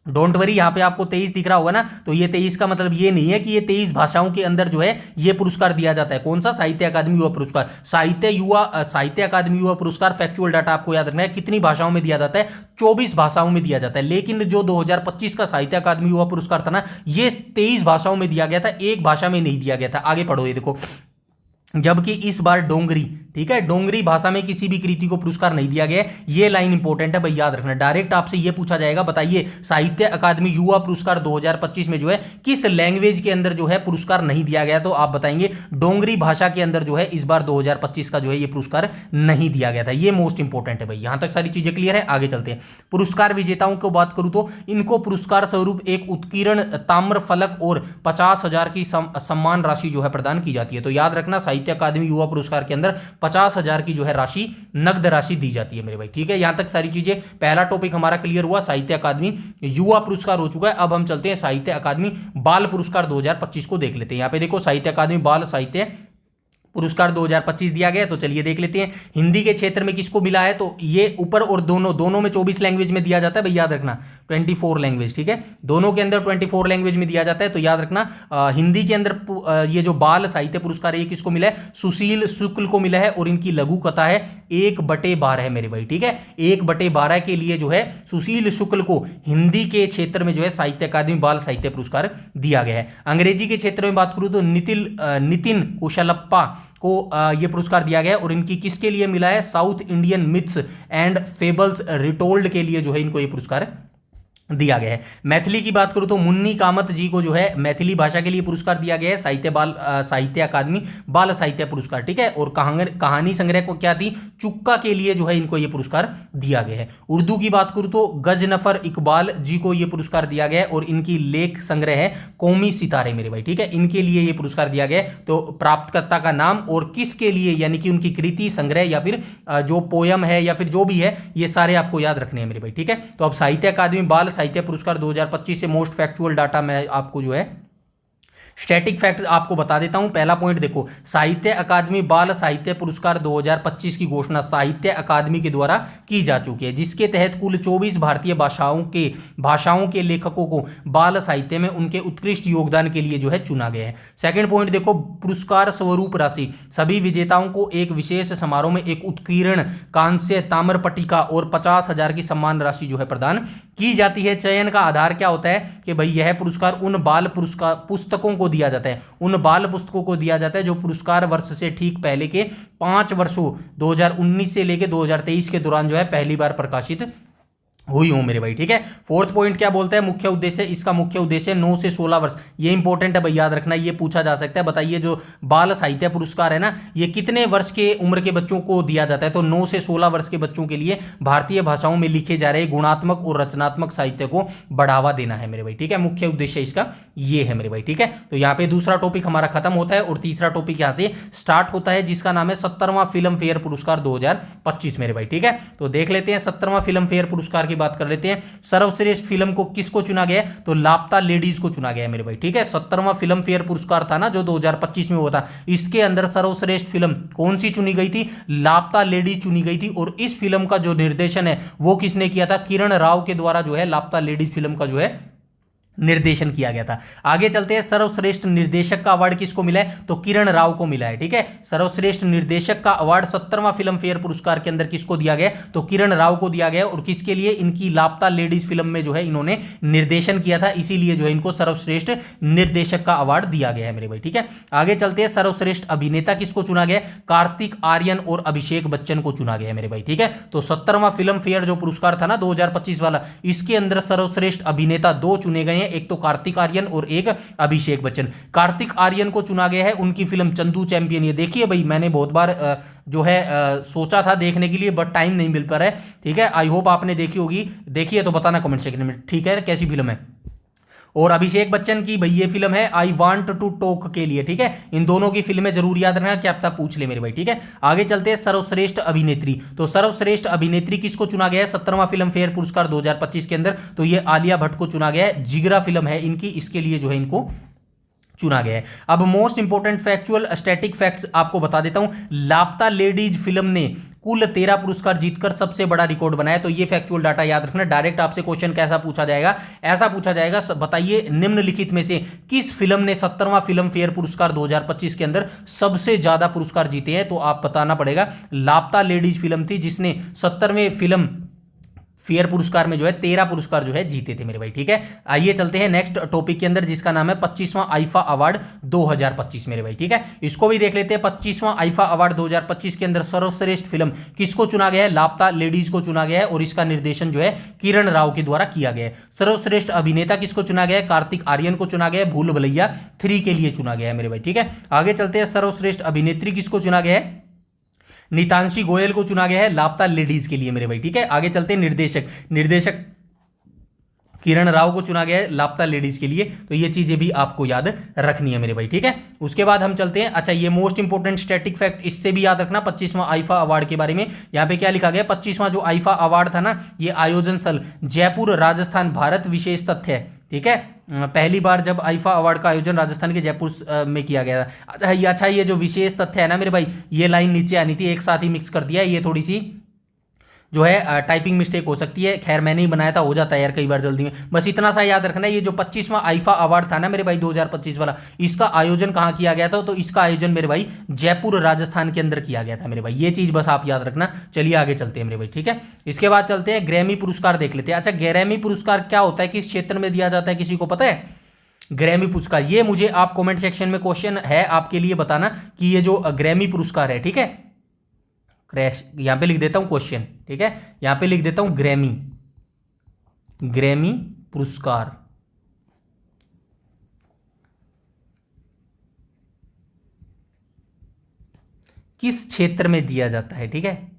डोंट वरी, यहाँ पे आपको 23 दिख रहा होगा ना, तो ये 23 का मतलब ये नहीं है कि ये 23 भाषाओं के अंदर जो है ये पुरस्कार दिया जाता है। कौन सा, साहित्य अकादमी युवा पुरस्कार। साहित्य अकादमी युवा पुरस्कार फैक्चुअल डाटा आपको याद रखना है, कितनी भाषाओं में दिया जाता है, 24 भाषाओं में दिया जाता है। लेकिन जो 2025 का साहित्य अकादमी युवा पुरस्कार था ना, ये 23 भाषाओं में दिया गया था, एक भाषा में नहीं दिया गया था। आगे पढ़ो, ये देखो, जबकि इस बार डोंगरी, ठीक है, डोंगरी भाषा में किसी भी कृति को पुरस्कार नहीं दिया गया। ये लाइन इंपॉर्टेंट है भाई, याद रखना। डायरेक्ट आपसे ये पूछा जाएगा, बताइए साहित्य अकादमी युवा पुरस्कार 2025 में जो है किस लैंग्वेज के अंदर जो है पुरस्कार नहीं दिया गया, तो आप बताएंगे डोंगरी भाषा के अंदर जो है इस बार 2025 का जो है ये पुरस्कार नहीं दिया गया था। ये मोस्ट इंपॉर्टेंट है भाई। यहां तक सारी चीजें क्लियर है, आगे चलते हैं। पुरस्कार विजेताओं को बात करूं तो इनको पुरस्कार स्वरूप एक उत्कीर्ण ताम्र फलक और 50,000 की सम्मान राशि जो है प्रदान की जाती है। तो याद रखना साहित्य अकादमी युवा पुरस्कार के अंदर 50,000 की जो है राशि, नगद राशि दी जाती है मेरे भाई। ठीक है, यहां तक सारी चीजें, पहला टॉपिक हमारा क्लियर हुआ, साहित्य अकादमी युवा पुरस्कार हो चुका है। अब हम चलते हैं साहित्य अकादमी बाल पुरस्कार 2025 को देख लेते हैं। यहां पे देखो साहित्य अकादमी बाल साहित्य पुरस्कार 2025 दिया गया, तो चलिए देख लेते हैं। हिंदी के क्षेत्र में किसको मिला है, तो ये ऊपर और दोनों में 24 लैंग्वेज में दिया जाता है भाई, याद रखना 24 लैंग्वेज। ठीक है, दोनों के अंदर 24 लैंग्वेज में दिया जाता है। तो याद रखना हिंदी के अंदर ये जो बाल साहित्य पुरस्कार है ये किसको मिला है, सुशील शुक्ल को मिला है, और इनकी लघु कथा है 1/12 है मेरे भाई। ठीक है, 1/12 के लिए जो है सुशील शुक्ल को हिंदी के क्षेत्र में जो है साहित्य अकादमी बाल साहित्य पुरस्कार दिया गया है। अंग्रेजी के क्षेत्र में बात करूं तो नितिन कुशलप्पा को ये पुरस्कार दिया गया है, और इनकी किसके लिए मिला है, south Indian myths and fables retold के लिए जो है इनको ये पुरस्कार दिया गया है। मैथिली की बात करूं तो मुन्नी कामत जी को जो है मैथिली भाषा के लिए पुरस्कार दिया गया है, साहित्य अकादमी बाल साहित्य पुरस्कार। ठीक है, और कहानी संग्रह को क्या थी, चुक्का के लिए जो है इनको ये पुरस्कार दिया गया है। उर्दू की बात करूं तो गजनफर इकबाल जी को ये पुरस्कार दिया गया है, और इनकी लेख संग्रह है कौमी सितारे मेरे भाई। ठीक है, इनके लिए ये पुरस्कार दिया गया है। तो प्राप्तकर्ता का नाम और किसके लिए, यानी कि उनकी कृति संग्रह या फिर जो पोयम है या फिर जो भी है, ये सारे आपको याद रखने हैं मेरे भाई। ठीक है, तो अब साहित्य अकादमी बाल साहित्य पुरस्कार 2025 से मोस्ट फैक्चुअल डाटा मैं आपको जो है स्टैटिक फैक्ट्स आपको बता देता हूं। पहला पॉइंट देखो, साहित्य अकादमी बाल साहित्य पुरस्कार 2025 की घोषणा साहित्य अकादमी के द्वारा की जा चुकी है, जिसके तहत कुल 24 भारतीय भाषाओं के लेखकों को बाल साहित्य में उनके उत्कृष्ट योगदान के लिए जो है चुना गया है। सेकंड पॉइंट देखो, पुरस्कार स्वरूप राशि सभी विजेताओं को एक विशेष समारोह में एक उत्कीर्ण कांस्य ताम्र पट्टिका और 50,000 की सम्मान राशि जो है प्रदान की जाती है। चयन का आधार क्या होता है कि भाई यह पुरस्कार उन बाल पुस्तकों को दिया जाता है, उन बाल पुस्तकों को दिया जाता है जो पुरस्कार वर्ष से ठीक पहले के 5 वर्षों 2019 से लेकर 2023 के दौरान जो है पहली बार प्रकाशित हुई हूं मेरे भाई। ठीक है, फोर्थ पॉइंट क्या बोलता है, मुख्य उद्देश्य, इसका मुख्य उद्देश्य 9 से 16 वर्ष, ये इंपॉर्टेंट है भाई, याद रखना, ये पूछा जा सकता है। बताइए जो बाल साहित्य पुरस्कार है ना, ये कितने वर्ष के उम्र के बच्चों को दिया जाता है, तो 9 से 16 वर्ष के बच्चों के लिए भारतीय भाषाओं में लिखे जा रहे गुणात्मक और रचनात्मक साहित्य को बढ़ावा देना है मेरे भाई। ठीक है, मुख्य उद्देश्य इसका ये है मेरे भाई। ठीक है, तो यहाँ पे दूसरा टॉपिक हमारा खत्म होता है और तीसरा टॉपिक यहाँ से स्टार्ट होता है, जिसका नाम है 17वां फिल्म फेयर पुरस्कार 2025 मेरे भाई। ठीक है, तो देख लेते हैं 17वां फिल्म फेयर पुरस्कार की बात कर लेते हैं। सर्वश्रेष्ठ फिल्म को किसको चुना गया है, तो लापता लेडीज को चुना गया है मेरे भाई। ठीक है, 17वां फिल्म फेयर पुरस्कार था ना जो 2025 में हुआ था, इसके अंदर सर्वश्रेष्ठ फिल्म कौन सी चुनी गई थी, लापता लेडीज चुनी गई थी। और इस फिल्म का जो निर्देशन है वो किसने किया था, किरण राव के द्वारा जो है लापता लेडीज फिल्म का जो है निर्देशन किया गया था। आगे चलते हैं, सर्वश्रेष्ठ निर्देशक का अवार्ड किसको मिला है, तो किरण राव को मिला है। ठीक है, सर्वश्रेष्ठ निर्देशक का अवार्ड 17वां फिल्म फेयर पुरस्कार के अंदर किसको दिया गया, तो किरण राव को दिया गया, और किसके लिए, इनकी लापता लेडीज फिल्म में जो है इन्होंने निर्देशन किया था, इसीलिए जो है इनको सर्वश्रेष्ठ निर्देशक का अवार्ड दिया गया है मेरे भाई। ठीक है, आगे चलते हैं, सर्वश्रेष्ठ अभिनेता किसको चुना गया, कार्तिक आर्यन और अभिषेक बच्चन को चुना गया है मेरे भाई। ठीक है, तो 17वां फिल्म फेयर जो पुरस्कार था ना 2025 वाला, इसके अंदर सर्वश्रेष्ठ अभिनेता 2 चुने गए हैं, एक तो कार्तिक आर्यन और एक अभिषेक बच्चन। कार्तिक आर्यन को चुना गया है उनकी फिल्म चंदू चैंपियन। ये देखिए भाई, मैंने बहुत बार जो है सोचा था देखने के लिए, बट टाइम नहीं मिल पा रहा है। ठीक है, आई होप आपने देखी होगी, देखिए तो बताना कमेंट सेक्शन में। ठीक है, कैसी फिल्म है। और अभिषेक बच्चन की भाई ये फिल्म है आई वांट टू टॉक के लिए। ठीक है, इन दोनों की फिल्में जरूर याद रखना, क्या पता पूछ ले मेरे भाई। ठीक है, आगे चलते हैं, सर्वश्रेष्ठ अभिनेत्री। तो सर्वश्रेष्ठ अभिनेत्री किसको चुना गया है 17वां फिल्म फेयर पुरस्कार 2025 के अंदर, तो ये आलिया भट्ट को चुना गया है। जिगरा फिल्म है इनकी, इसके लिए जो है इनको चुना गया है। अब most important factual static facts आपको बता देता हूं। लापता लेडीज फिल्म ने कुल 13 पुरस्कार जीतकर सबसे बड़ा रिकॉर्ड बनाया। तो ये फैक्चुअल डाटा याद रखना। डायरेक्ट आपसे क्वेश्चन कैसा पूछा जाएगा, ऐसा पूछा जाएगा, बताइए निम्नलिखित में से किस फिल्म ने 17वां फिल्म फेयर पुरस्कार 2025 के अंदर सबसे ज्यादा पुरस्कार जीते हैं। तो आप बताना पड़ेगा, लापता लेडीज फिल्म थी जिसने 17वें फिल्म फेयर पुरस्कार में जो है 13 पुरस्कार जो है जीते थे मेरे भाई, ठीक है। आइए चलते हैं नेक्स्ट टॉपिक के अंदर, जिसका नाम है 25वां आईफा अवार्ड 2025 मेरे भाई, ठीक है। इसको भी देख लेते हैं। 25वां आईफा अवार्ड 2025 के अंदर सर्वश्रेष्ठ फिल्म किसको चुना गया है? लापता लेडीज को चुना गया है और इसका निर्देशन जो है किरण राव के द्वारा किया गया है। सर्वश्रेष्ठ अभिनेता किसको चुना गया है? कार्तिक आर्यन को चुना गया है, भूल भुलैया 3 के लिए चुना गया है मेरे भाई, ठीक है। आगे चलते हैं। सर्वश्रेष्ठ अभिनेत्री किसको चुना गया है? नितांशी गोयल को चुना गया है लापता लेडीज के लिए मेरे भाई, ठीक है। आगे चलते हैं। निर्देशक किरण राव को चुना गया है लापता लेडीज के लिए, तो ये चीजें भी आपको याद रखनी है मेरे भाई, ठीक है। उसके बाद हम चलते हैं। अच्छा, ये मोस्ट इंपोर्टेंट स्टैटिक फैक्ट, इससे भी याद रखना 25वां आईफा अवार्ड के बारे में। यहाँ पे क्या लिखा गया? 25वां जो आईफा अवार्ड था ना, ये आयोजन स्थल जयपुर राजस्थान भारत। विशेष तथ्य है, ठीक है, पहली बार जब आईफा अवार्ड का आयोजन राजस्थान के जयपुर में किया गया था। अच्छा ये जो विशेष तथ्य है ना मेरे भाई, ये लाइन नीचे आनी थी, एक साथ ही मिक्स कर दिया, ये थोड़ी सी जो है टाइपिंग मिस्टेक हो सकती है। खैर मैंने ही बनाया था, हो जाता है यार कई बार जल्दी में। बस इतना सा याद रखना है। ये जो 25वां आईफा अवार्ड था ना मेरे भाई 2025 वाला, इसका आयोजन कहाँ किया गया था? तो इसका आयोजन मेरे भाई जयपुर राजस्थान के अंदर किया गया था मेरे भाई, ये चीज बस आप याद रखना। चलिए आगे चलते हैं मेरे भाई, ठीक है। इसके बाद चलते हैं ग्रैमी पुरस्कार देख लेते हैं। अच्छा, ग्रैमी पुरस्कार क्या होता है, किस क्षेत्र में दिया जाता है, किसी को पता है? ग्रैमी पुरस्कार, ये मुझे आप कमेंट सेक्शन में क्वेश्चन है आपके लिए बताना कि ये जो ग्रैमी पुरस्कार है, ठीक है, क्रैश यहां पे लिख देता हूं क्वेश्चन, ठीक है, यहां पे लिख देता हूं ग्रैमी पुरस्कार किस क्षेत्र में दिया जाता है, ठीक है।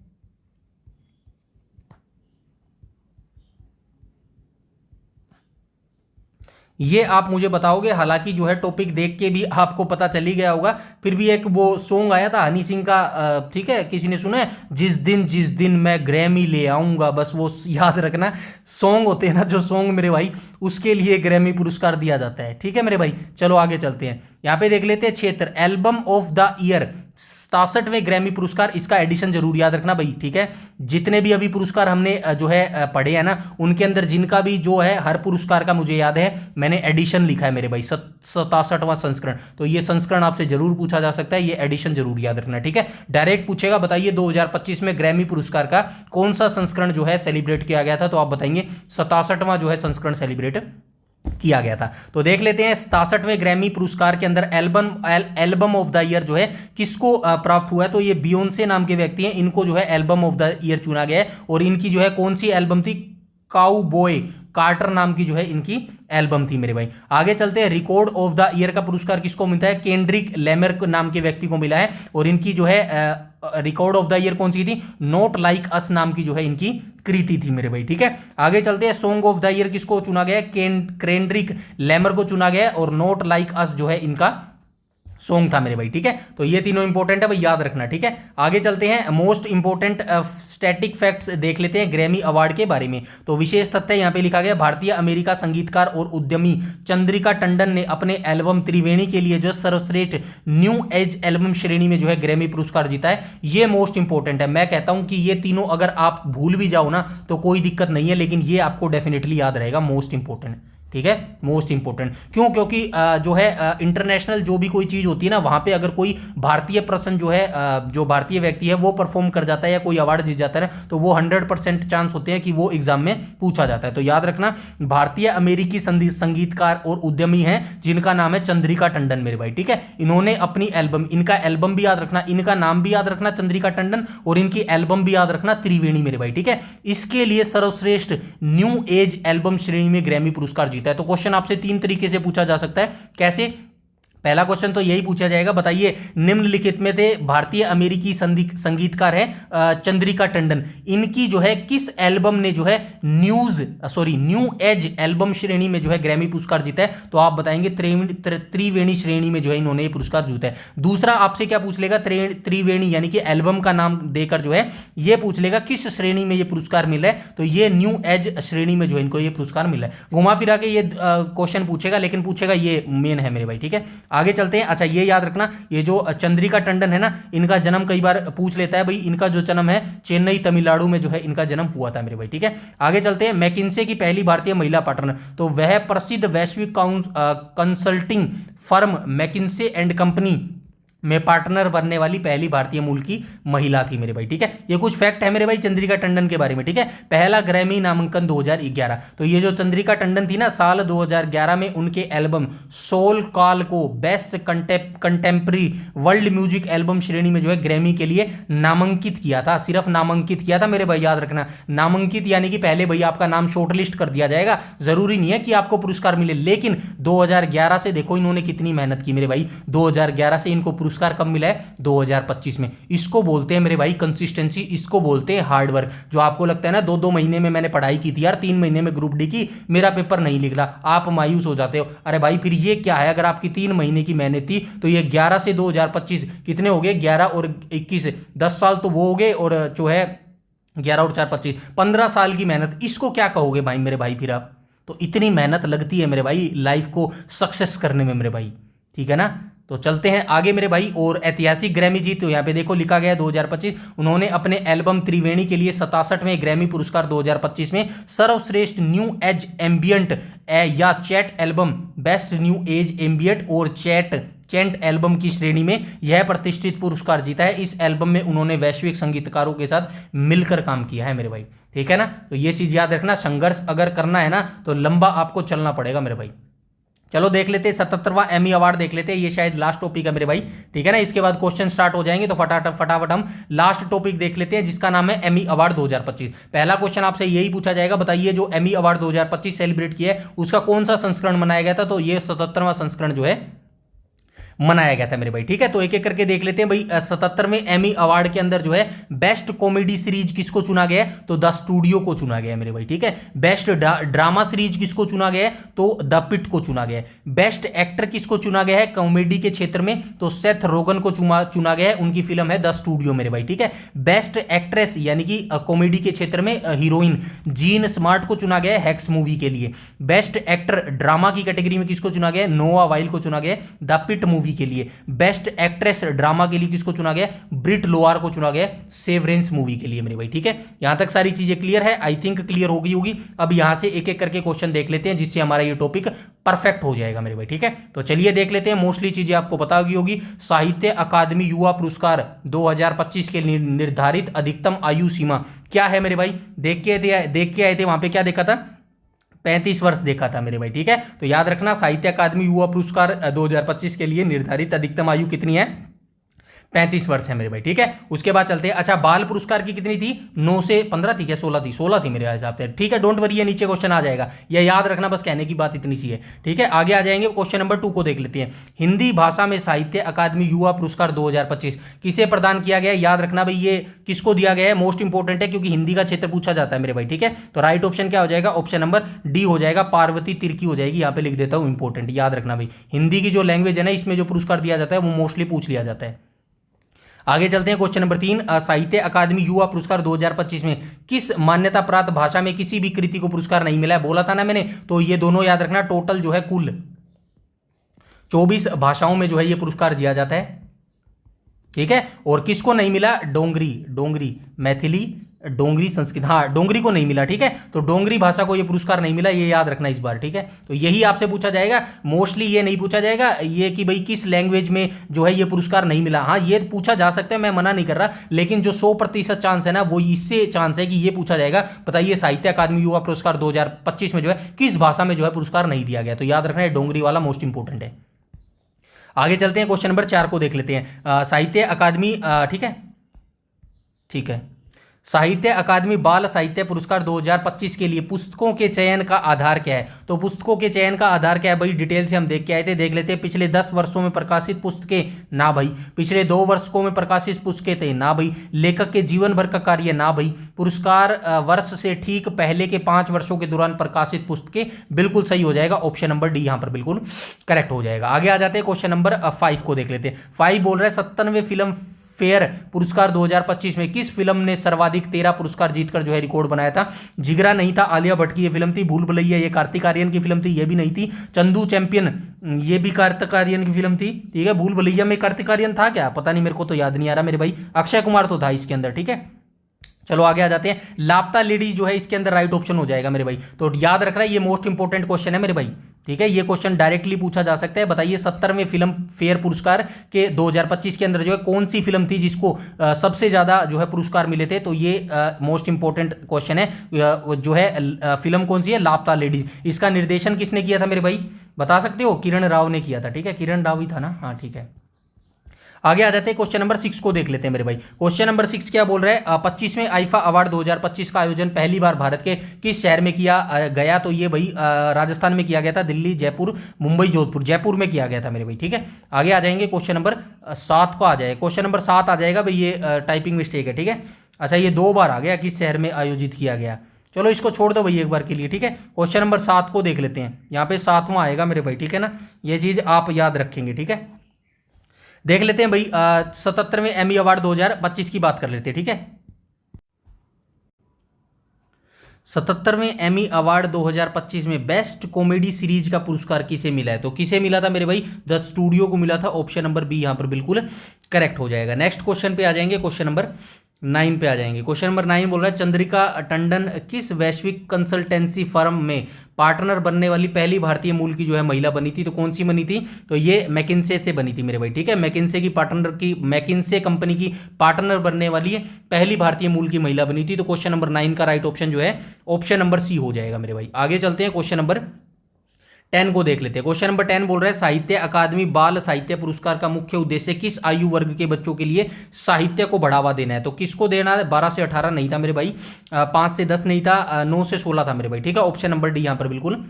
ये आप मुझे बताओगे। हालांकि जो है टॉपिक देख के भी आपको पता चल ही गया होगा, फिर भी एक वो सॉन्ग आया था हनी सिंह का, ठीक है, किसी ने सुना है? जिस दिन मैं ग्रैमी ले आऊंगा, बस वो याद रखना। सॉन्ग होते हैं ना जो सॉन्ग मेरे भाई, उसके लिए ग्रैमी पुरस्कार दिया जाता है, ठीक है मेरे भाई। चलो आगे चलते हैं। यहाँ पे देख लेते हैं क्षेत्र, एल्बम ऑफ द ईयर 67वें ग्रैमी पुरस्कार, इसका एडिशन जरूर याद रखना भाई, ठीक है। जितने भी अभी पुरस्कार हमने जो है पढ़े हैं ना, उनके अंदर जिनका भी जो है हर पुरस्कार का मुझे याद है, मैंने एडिशन लिखा है मेरे भाई, 67वां संस्करण। तो ये संस्करण आपसे जरूर पूछा जा सकता है, ये एडिशन जरूर याद रखना, ठीक है। डायरेक्ट पूछेगा, बताइए 2025 में ग्रैमी पुरस्कार का कौन सा संस्करण जो है सेलिब्रेट किया गया था? तो आप बताएंगे 67वां जो है संस्करण सेलिब्रेट किया गया था। तो देख लेते हैं 67वें ग्रैमी पुरस्कार के अंदर एल्बम ऑफ द ईयर जो है किसको प्राप्त हुआ है? तो ये बियोंसे नाम के व्यक्ति हैं, इनको जो है एल्बम ऑफ द ईयर चुना गया है। और इनकी जो है कौन सी एल्बम थी? काउबॉय कार्टर नाम की जो है इनकी एल्बम थी मेरे भाई। आगे चलते हैं। रिकॉर्ड ऑफ द ईयर का पुरस्कार किसको मिलता है? केंड्रिक लैमर नाम के व्यक्ति को मिला है। और इनकी जो है रिकॉर्ड ऑफ द ईयर कौन सी थी? नॉट लाइक अस नाम की जो है इनकी कृति थी मेरे भाई, ठीक है। आगे चलते हैं। सॉन्ग ऑफ द ईयर किसको चुना गया है? केंड्रिक लैमर को चुना गया है। और नॉट लाइक अस जो है इनका सॉन्ग था मेरे भाई, ठीक है। तो ये तीनों इंपॉर्टेंट है भाई, याद रखना, ठीक है। आगे चलते हैं। मोस्ट इंपॉर्टेंट स्टैटिक फैक्ट्स देख लेते हैं ग्रैमी अवार्ड के बारे में। तो विशेष तथ्य यहां पे लिखा गया, भारतीय अमेरिका संगीतकार और उद्यमी चंद्रिका टंडन ने अपने एल्बम त्रिवेणी के लिए जो सर्वश्रेष्ठ न्यू एज एल्बम श्रेणी में जो है ग्रैमी पुरस्कार जीता है। ये मोस्ट इंपॉर्टेंट है। मैं कहता हूं कि ये तीनों अगर आप भूल भी जाओ ना तो कोई दिक्कत नहीं है, लेकिन ये आपको डेफिनेटली याद रहेगा, मोस्ट इंपॉर्टेंट, ठीक है, मोस्ट इंपॉर्टेंट। क्यों? क्योंकि जो है इंटरनेशनल जो भी कोई चीज होती है ना, वहां पे अगर कोई भारतीय पर्सन जो है जो भारतीय व्यक्ति है वो परफॉर्म कर जाता है या कोई अवार्ड जीत जाता है ना, तो वो 100% चांस होते हैं कि वो एग्जाम में पूछा जाता है। तो याद रखना, भारतीय अमेरिकी संगीतकार और उद्यमी हैं जिनका नाम है चंद्रिका टंडन मेरे भाई, ठीक है। इन्होंने अपनी एल्बम, इनका एल्बम भी याद रखना, इनका नाम भी याद रखना चंद्रिका टंडन, और इनकी एल्बम भी याद रखना त्रिवेणी मेरे भाई, ठीक है। इसके लिए सर्वश्रेष्ठ न्यू एज एल्बम श्रेणी में ग्रैमी पुरस्कार जीता है। तो क्वेश्चन आपसे 3 तरीके से पूछा जा सकता है। कैसे? पहला क्वेश्चन तो यही पूछा जाएगा, बताइए निम्नलिखित में थे भारतीय अमेरिकी संगीतकार है चंद्रिका टंडन, इनकी जो है किस एल्बम ने जो है न्यू एज एल्बम श्रेणी में जो है ग्रैमी पुरस्कार जीता है? तो आप बताएंगे त्रिवेणी श्रेणी में जो है इन्होंने ये पुरस्कार जीता है। दूसरा आपसे क्या पूछ लेगा? त्रिवेणी यानी कि एल्बम का नाम देकर जो है ये पूछ लेगा किस श्रेणी में ये पुरस्कार मिला है? तो ये न्यू एज श्रेणी में जो है इनको ये पुरस्कार मिला है। घुमा फिरा के ये क्वेश्चन पूछेगा, लेकिन पूछेगा ये मेन है मेरे भाई, ठीक है। आगे चलते हैं। अच्छा, ये याद रखना, ये जो चंद्रिका टंडन है ना, इनका जन्म कई बार पूछ लेता है भाई, इनका जो जन्म है चेन्नई तमिलनाडु में जो है इनका जन्म हुआ था मेरे भाई, ठीक है। आगे चलते हैं। मैकिन्से की पहली भारतीय महिला पार्टनर, तो वह प्रसिद्ध वैश्विक consulting firm McKinsey and company में पार्टनर बनने वाली पहली भारतीय मूल की महिला थी मेरे भाई, ठीक है। ये कुछ फैक्ट है मेरे भाई चंद्रिका टंडन के बारे में, ठीक है। पहला ग्रैमी नामांकन 2011, तो ये जो चंद्रिका टंडन थी ना, साल 2011 में उनके एल्बम सोल कॉल को best contemporary world music album श्रेणी में जो है ग्रैमी के लिए नामांकित किया था। सिर्फ नामांकित किया था मेरे भाई, याद रखना, नामांकित यानी कि पहले भाई आपका नाम शॉर्टलिस्ट कर दिया जाएगा, जरूरी नहीं है कि आपको पुरस्कार मिले। लेकिन 2011 से देखो इन्होंने कितनी मेहनत की मेरे भाई, 2011 से इनको पुरस्कार कब मिला है, 2025 में। इसको बोलते हैं मेरे भाई कंसिस्टेंसी, इसको बोलते हैं हार्ड वर्क। जो आपको लगता है ना 2-2 महीने में मैंने पढ़ाई की थी यार, 3 महीने में ग्रुप डी की, मेरा पेपर नहीं निकला, आप मायूस हो जाते हो। अरे भाई फिर ये क्या है, अगर आपकी 3 महीने की मेहनत थी तो ये 11 से 2025 कितने हो गए, 11 और 21, 10 साल तो वो हो गए, और जो है 11 और 4 25, 15 साल की मेहनत, इसको क्या कहोगे भाई मेरे भाई फिर आप। तो इतनी मेहनत लगती है मेरे भाई लाइफ को सक्सेस करने में मेरे भाई, ठीक है ना। तो चलते हैं आगे मेरे भाई। और ऐतिहासिक ग्रैमी जीत, तो यहाँ पे देखो लिखा गया है 2025, उन्होंने अपने एल्बम त्रिवेणी के लिए 67वें ग्रैमी पुरस्कार 2025 में सर्वश्रेष्ठ न्यू एज एम्बियंट या chat album, best new age ambient और चैंट एल्बम की श्रेणी में यह प्रतिष्ठित पुरस्कार जीता है। इस एल्बम में उन्होंने वैश्विक संगीतकारों के साथ मिलकर काम किया है मेरे भाई, ठीक है ना। तो ये चीज याद रखना, संघर्ष अगर करना है ना तो लंबा आपको चलना पड़ेगा मेरे भाई। चलो देख लेते हैं 77वां एमी अवार्ड देख लेते हैं, ये शायद लास्ट टॉपिक है मेरे भाई, ठीक है ना। इसके बाद क्वेश्चन स्टार्ट हो जाएंगे, तो फटाफट हम लास्ट टॉपिक देख लेते हैं जिसका नाम है एमी अवार्ड 2025। पहला क्वेश्चन आपसे यही पूछा जाएगा, बताइए जो एमी अवार्ड 2025 सेलिब्रेट किया है उसका कौन सा संस्करण मनाया गया था, तो ये 77वां संस्करण जो है मनाया गया था मेरे भाई, ठीक है। तो एक एक करके देख लेते हैं भाई। 77वें एमी अवार्ड के अंदर जो है बेस्ट कॉमेडी सीरीज किसको चुना गया है, तो द स्टूडियो को चुना गया है मेरे भाई, ठीक है। बेस्ट ड्रामा सीरीज किसको चुना गया है, तो द पिट को चुना गया है। बेस्ट एक्टर किसको चुना गया है कॉमेडी के क्षेत्र में, तो सेथ रोगन को चुना गया है, उनकी फिल्म है द स्टूडियो मेरे भाई, ठीक है। बेस्ट एक्ट्रेस यानी कि कॉमेडी के क्षेत्र में हीरोइन जीन स्मार्ट को चुना गया है हैक्स मूवी के लिए। बेस्ट एक्टर ड्रामा की कैटेगरी में किसको चुना गया है, नोआ वाइल को चुना गया है द पिट मूवी के लिए। बेस्ट एक्ट्रेस ड्रामा के लिए किसको चुना गया, ब्रिट लोआर को चुना गया सेवरेंस मूवी के लिए मेरे भाई, ठीक है। यहां तक सारी चीजें क्लियर है, आई थिंक क्लियर हो गई होगी। अब यहां से एक एक करके क्वेश्चन देख लेते हैं जिससे हमारा ये टॉपिक परफेक्ट हो जाएगा मेरे भाई, ठीक है। तो चलिए देख लेते हैं, मोस्टली चीजें आपको पता होगी। साहित्य अकादमी युवा पुरस्कार 2025 के निर्धारित अधिकतम आयु सीमा क्या है मेरे भाई, देख के आए थे वहां पे क्या देखा था, 35 वर्ष देखा था मेरे भाई, ठीक है। तो याद रखना साहित्य अकादमी युवा पुरस्कार 2025 के लिए निर्धारित अधिकतम आयु कितनी है, 35 वर्ष है मेरे भाई, ठीक है। उसके बाद चलते हैं, अच्छा बाल पुरस्कार की कितनी थी, 9 से 15 थी क्या, 16 थी मेरे हिसाब से, ठीक है। डोंट वरी, ये नीचे क्वेश्चन आ जाएगा, ये याद रखना, बस कहने की बात इतनी सी है, ठीक है। आगे आ जाएंगे, क्वेश्चन नंबर 2 को देख लेते हैं। हिंदी भाषा में साहित्य अकादमी युवा पुरस्कार 2025 किसे प्रदान किया गया है, याद रखना भाई ये किसको दिया गया है, मोस्ट इंपॉर्टेंट है क्योंकि हिंदी का क्षेत्र पूछा जाता है मेरे भाई, ठीक है। तो राइट ऑप्शन क्या हो जाएगा, ऑप्शन नंबर डी हो जाएगा, पार्वती तिर्की हो जाएगी, यहाँ पे लिख देता हूँ, इंपॉर्टेंट याद रखना भाई। हिंदी की जो लैंग्वेज है ना, इसमें जो पुरस्कार दिया जाता है वो मोस्टली पूछ लिया जाता है। आगे चलते हैं, क्वेश्चन नंबर 3, साहित्य अकादमी युवा पुरस्कार 2025 में किस मान्यता प्राप्त भाषा में किसी भी कृति को पुरस्कार नहीं मिला है, बोला था ना मैंने। तो ये दोनों याद रखना, टोटल जो है कुल 24 भाषाओं में जो है ये पुरस्कार दिया जाता है, ठीक है। और किसको नहीं मिला, डोंगरी मैथिली डोंगरी संस्कृत, हाँ डोंगरी को नहीं मिला, ठीक है। तो डोंगरी भाषा को ये पुरस्कार नहीं मिला, ये याद रखना इस बार, ठीक है। तो यही आपसे पूछा जाएगा, मोस्टली ये नहीं पूछा जाएगा ये कि भाई किस लैंग्वेज में जो है ये पुरस्कार नहीं मिला। हाँ ये पूछा जा सकता है, मैं मना नहीं कर रहा, लेकिन जो 100% चांस है ना वो इससे चांस है कि ये पूछा जाएगा, बताइए साहित्य अकादमी युवा पुरस्कार 2025 में जो है किस भाषा में जो है पुरस्कार नहीं दिया गया। तो याद रखना है डोंगरी वाला मोस्ट इंपॉर्टेंट है। आगे चलते हैं, क्वेश्चन नंबर 4 को देख लेते हैं। साहित्य अकादमी, ठीक है, साहित्य अकादमी बाल साहित्य पुरस्कार 2025 के लिए पुस्तकों के चयन का आधार क्या है। तो पुस्तकों के चयन का आधार क्या है भाई, डिटेल से हम देख के आए थे, देख लेते हैं। पिछले 10 वर्षों में प्रकाशित पुस्तकें, ना भाई। पिछले 2 वर्षों में प्रकाशित पुस्तकें थे, ना भाई। लेखक के जीवन भर का कार्य, ना भाई। पुरस्कार वर्ष से ठीक पहले के 5 वर्षों के दौरान प्रकाशित पुस्तकें, बिल्कुल सही हो जाएगा, ऑप्शन नंबर डी यहाँ पर बिल्कुल करेक्ट हो जाएगा। आगे आ जाते हैं, क्वेश्चन नंबर 5 को देख लेते हैं। 5 बोल रहा है 97वें फिल्म फेयर पुरस्कार 2025 में किस फिल्म ने सर्वाधिक 13 पुरस्कार जीतकर जो है रिकॉर्ड बनाया था। जिगरा नहीं था, आलिया भट्ट की ये फिल्म थी। भूल भुलैया ये कार्तिक आर्यन की फिल्म थी, ये भी नहीं थी। चंदू चैंपियन ये भी कार्तिक आर्यन की फिल्म थी, ठीक है। भूल भुलैया में कार्तिक आर्यन था क्या, पता नहीं, मेरे को तो याद नहीं आ रहा मेरे भाई। अक्षय कुमार तो था इसके अंदर, ठीक है। चलो आगे आ जाते हैं। लापता लेडी जो है इसके अंदर राइट ऑप्शन हो जाएगा मेरे भाई। तो याद रखना ये मोस्ट इंपॉर्टेंट क्वेश्चन है मेरे भाई, ठीक है, ये क्वेश्चन डायरेक्टली पूछा जा सकता है। बताइए 70वें फिल्म फेयर पुरस्कार के 2025 के अंदर जो है कौन सी फिल्म थी जिसको सबसे ज्यादा जो है पुरस्कार मिले थे? तो ये मोस्ट इंपॉर्टेंट क्वेश्चन है। जो है फिल्म कौन सी है? लापता लेडीज। इसका निर्देशन किसने किया था मेरे भाई, बता सकते हो? किरण राव ने किया था। ठीक है, किरण राव ही था ना, हाँ ठीक है। आगे आ जाते हैं, क्वेश्चन नंबर 6 को देख लेते हैं मेरे भाई। क्वेश्चन नंबर 6 क्या बोल रहा है? 25वें आईफा अवार्ड 2025 का आयोजन पहली बार भारत के किस शहर में किया गया? तो ये भाई राजस्थान में किया गया था। दिल्ली, जयपुर, मुंबई, जोधपुर। जयपुर में किया गया था मेरे भाई। ठीक है, आगे आ जाएंगे, क्वेश्चन नंबर 7 को आ जाए। क्वेश्चन नंबर 7 आ जाएगा भाई, ये टाइपिंग मिस्टेक है। ठीक है, अच्छा ये 2 बार आ गया, किस शहर में आयोजित किया गया। चलो इसको छोड़ दो भाई एक बार के लिए। ठीक है, क्वेश्चन नंबर 7 को देख लेते हैं। यहाँ पे 7वां आएगा मेरे भाई। ठीक है ना, ये चीज आप याद रखेंगे। ठीक है, देख लेते हैं भाई 77वें एमी अवार्ड 2025 की बात कर लेते हैं। ठीक है, 77वें एमी अवार्ड 2025 में बेस्ट कॉमेडी सीरीज का पुरस्कार किसे मिला है? तो किसे मिला था मेरे भाई? द स्टूडियो को मिला था। ऑप्शन नंबर बी यहां पर बिल्कुल करेक्ट हो जाएगा। नेक्स्ट क्वेश्चन पे आ जाएंगे, क्वेश्चन नंबर 9 पे आ जाएंगे। क्वेश्चन नंबर 9 बोल रहा है चंद्रिका टंडन किस वैश्विक कंसल्टेंसी फर्म में पार्टनर बनने वाली पहली भारतीय मूल की जो है महिला बनी थी? तो कौन सी बनी थी? तो ये मैकिन्से से बनी थी मेरे भाई। ठीक है, मैकिन्से कंपनी की पार्टनर बनने वाली है पहली भारतीय मूल की महिला बनी थी। तो क्वेश्चन नंबर 9 का राइट ऑप्शन जो है ऑप्शन नंबर सी हो जाएगा मेरे भाई। आगे चलते हैं, क्वेश्चन नंबर 10 को देख लेते हैं। क्वेश्चन नंबर 10 बोल रहा है साहित्य अकादमी बाल साहित्य पुरस्कार का मुख्य उद्देश्य किस आयु वर्ग के बच्चों के लिए साहित्य को बढ़ावा देना है? तो किसको देना है? 12 से 18 नहीं था मेरे भाई, 5 से 10 नहीं था, 9 से 16 था मेरे भाई। ठीक है, ऑप्शन नंबर डी यहां पर बिल्कुल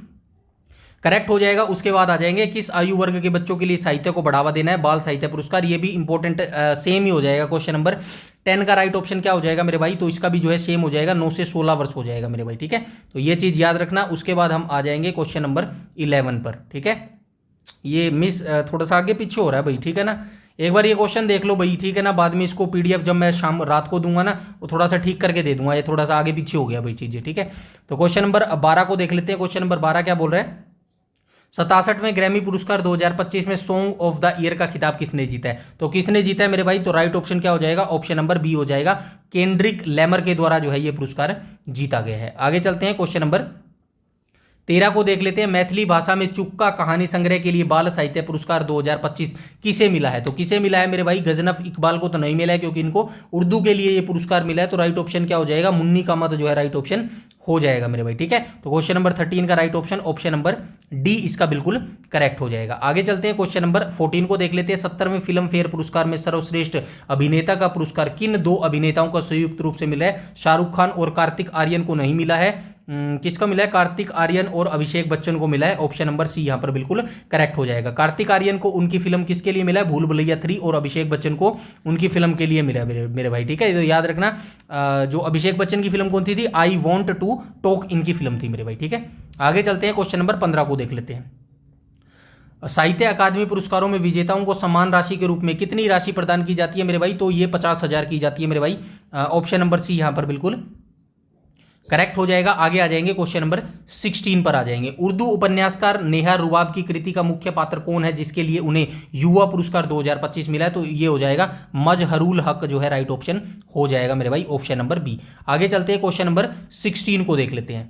करेक्ट हो जाएगा। उसके बाद आ जाएंगे किस आयु वर्ग के बच्चों के लिए साहित्य को बढ़ावा देना है? बाल साहित्य पुरस्कार। ये भी इंपॉर्टेंट सेम ही हो जाएगा। क्वेश्चन नंबर 10 का राइट ऑप्शन क्या हो जाएगा मेरे भाई? तो इसका भी जो है सेम हो जाएगा, 9 से 16 वर्ष हो जाएगा मेरे भाई। ठीक है, तो ये चीज याद रखना। उसके बाद हम आ जाएंगे क्वेश्चन नंबर 11 पर। ठीक है, ये मिस थोड़ा सा आगे पीछे हो रहा है भाई। ठीक है ना, एक बार ये क्वेश्चन देख लो भाई। ठीक है ना, बाद में इसको पीडीएफ जब मैं शाम रात को दूंगा ना, वो थोड़ा सा ठीक करके दे दूंगा। ये थोड़ा सा आगे पीछे हो गया भाई चीजें। ठीक है, तो क्वेश्चन नंबर 12 को देख लेते हैं। क्वेश्चन नंबर 12 क्या बोल रहा है? 67वें ग्रैमी पुरस्कार 2025 में सॉन्ग ऑफ द ईयर का खिताब किसने जीता है? तो किसने जीता है मेरे भाई? तो राइट ऑप्शन क्या हो जाएगा? ऑप्शन नंबर बी हो जाएगा। केंड्रिक लैमर के द्वारा जो है ये पुरस्कार जीता गया है। आगे चलते हैं, क्वेश्चन नंबर 13 को देख लेते हैं। मैथिली भाषा में चुक्का कहानी संग्रह के लिए बाल साहित्य पुरस्कार 2025 किसे मिला है? तो किसे मिला है मेरे भाई? गजनफ इकबाल को तो नहीं मिला है क्योंकि इनको उर्दू के लिए ये पुरस्कार मिला है। तो राइट ऑप्शन क्या हो जाएगा? मुन्नी का मत जो है राइट ऑप्शन हो जाएगा मेरे भाई। ठीक है, तो क्वेश्चन नंबर 13 का right option option number D इसका बिल्कुल करेक्ट हो जाएगा। आगे चलते हैं, क्वेश्चन नंबर 14 को देख लेते हैं। 70वें फिल्म फेयर पुरस्कार में सर्वश्रेष्ठ अभिनेता का पुरस्कार किन 2 अभिनेताओं को संयुक्त रूप से मिला है? शाहरुख खान और कार्तिक आर्यन को नहीं मिला है। किसका मिला है? कार्तिक आर्यन और अभिषेक बच्चन को मिला है। ऑप्शन नंबर सी यहां पर बिल्कुल करेक्ट हो जाएगा। कार्तिक आर्यन को उनकी फिल्म किसके लिए मिला है? भूल भुलैया 3। और अभिषेक बच्चन को उनकी फिल्म के लिए मिला है मेरे भाई। ठीक है, तो याद रखना जो अभिषेक बच्चन की फिल्म कौन सी थी? आई वॉन्ट टू टॉक इनकी फिल्म थी मेरे भाई। ठीक है, आगे चलते हैं, क्वेश्चन नंबर 15 को देख लेते हैं। साहित्य अकादमी पुरस्कारों में विजेताओं को समान राशि के रूप में कितनी राशि प्रदान की जाती है मेरे भाई? तो ये 50,000 की जाती है मेरे भाई। ऑप्शन नंबर सी यहां पर बिल्कुल करेक्ट हो जाएगा। आगे आ जाएंगे, क्वेश्चन नंबर 16 पर आ जाएंगे। उर्दू उपन्यासकार नेहा रुबाब की कृति का मुख्य पात्र कौन है जिसके लिए उन्हें युवा पुरस्कार 2025 मिला है? तो ये हो जाएगा मजहरुल हक जो है राइट ऑप्शन हो जाएगा मेरे भाई, ऑप्शन नंबर बी। आगे चलते हैं, क्वेश्चन नंबर 16 को देख लेते हैं।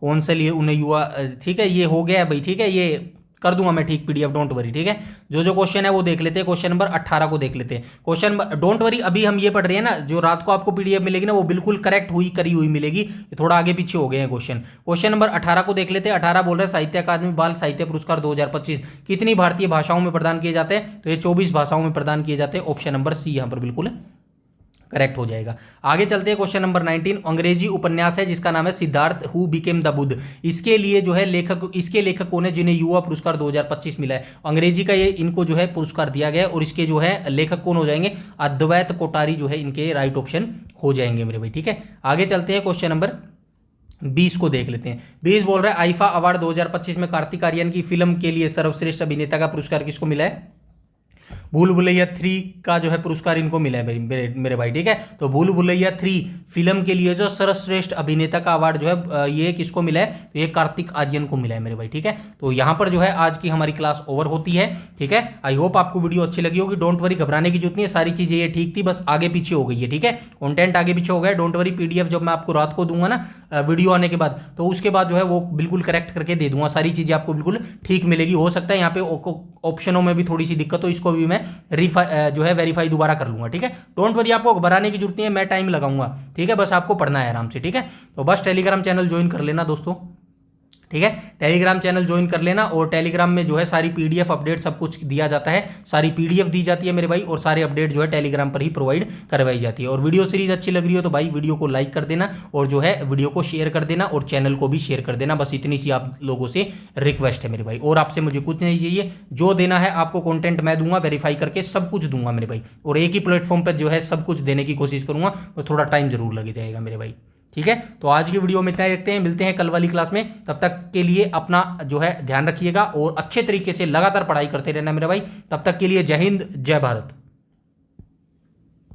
कौन से लिए उन्हें युवा, ठीक है ये हो गया भाई। ठीक है, ये कर दूंगा मैं ठीक पीडीएफ, डोंट वरी। ठीक है, जो क्वेश्चन है वो देख लेते हैं। क्वेश्चन नंबर 18 को देख लेते हैं। क्वेश्चन डोंट वरी, अभी हम ये पढ़ रहे हैं ना, जो रात को आपको पीडीएफ मिलेगी ना वो बिल्कुल करेक्ट हुई करी हुई मिलेगी। थोड़ा आगे पीछे हो गए हैं क्वेश्चन। क्वेश्चन नंबर 18 को देख लेते हैं। 18 बोल रहे हैं साहित्य अकादमी बाल साहित्य पुरस्कार 2025 कितनी भारतीय भाषाओं में प्रदान किए जाते हैं? तो ये 24 भाषाओं में प्रदान किए जाते हैं। ऑप्शन नंबर सी यहां पर बिल्कुल करेक्ट हो जाएगा। आगे चलते हैं, क्वेश्चन नंबर 19 अंग्रेजी उपन्यास है जिसका नाम है Siddharth who became the Buddha. इसके लिए जो है लेखक कौन है जिन्हें युवा पुरस्कार 2025 मिला है? अंग्रेजी का ये इनको जो है पुरस्कार दिया गया है और इसके जो है लेखक कौन हो जाएंगे? अद्वैत कोठारी जो है इनके राइट ऑप्शन हो जाएंगे मेरे भाई। ठीक है, आगे चलते हैं, क्वेश्चन नंबर 20 को देख लेते हैं। 20 बोल रहा है आईफा अवार्ड 2025 में कार्तिक आर्यन की फिल्म के लिए सर्वश्रेष्ठ अभिनेता का पुरस्कार किसको मिला है? भूल भुलैया 3 का जो है पुरस्कार इनको मिला है मेरे भाई, ठीक है। तो भूल भुलैया 3 फिल्म के लिए जो सर्वश्रेष्ठ अभिनेता का अवार्ड जो है ये किसको मिला है, तो ये कार्तिक आर्यन को मिला है मेरे भाई, ठीक है। तो यहाँ पर जो है आज की हमारी क्लास ओवर होती है, ठीक है। आई होप आपको वीडियो अच्छी लगी होगी। डोंट वरी, घबराने की जरूरत नहीं है, सारी चीजें ये ठीक थी, बस आगे पीछे हो गई है, ठीक है। कंटेंट आगे पीछे हो गया, डोंट वरी। पीडीएफ जब मैं आपको रात को दूंगा ना वीडियो आने के बाद, तो उसके बाद जो है वो बिल्कुल करेक्ट करके दे दूंगा, सारी चीजें आपको बिल्कुल ठीक मिलेगी। हो सकता है यहाँ पे ऑप्शनों में भी थोड़ी सी दिक्कत हो, इसको भी मैं जो है वेरीफाई दोबारा कर लूंगा, ठीक है। डोंट वरी, आपको घबराने की जरूरत नहीं है, मैं टाइम लगाऊंगा, ठीक है। बस आपको पढ़ना है आराम से, ठीक है। तो बस टेलीग्राम चैनल ज्वाइन कर लेना दोस्तों, ठीक है। टेलीग्राम चैनल ज्वाइन कर लेना, और टेलीग्राम में जो है सारी पीडीएफ अपडेट सब कुछ दिया जाता है, सारी पीडीएफ दी जाती है मेरे भाई, और सारे अपडेट जो है टेलीग्राम पर ही प्रोवाइड करवाई जाती है। और वीडियो सीरीज अच्छी लग रही हो तो भाई वीडियो को लाइक कर देना, और जो है वीडियो को शेयर कर देना, और चैनल को भी शेयर कर देना। बस इतनी सी आप लोगों से रिक्वेस्ट है मेरे भाई, और आपसे मुझे कुछ नहीं चाहिए। जो देना है आपको कंटेंट मैं दूंगा, वेरीफाई करके सब कुछ दूंगा मेरे भाई, और एक ही प्लेटफॉर्म पर जो है सब कुछ देने की कोशिश करूंगा, तो थोड़ा टाइम जरूर लग जाएगा मेरे भाई, ठीक है। तो आज की वीडियो में इतना ही रखते हैं, मिलते हैं कल वाली क्लास में। तब तक के लिए अपना जो है ध्यान रखिएगा, और अच्छे तरीके से लगातार पढ़ाई करते रहना मेरे भाई। तब तक के लिए जय हिंद, जय भारत।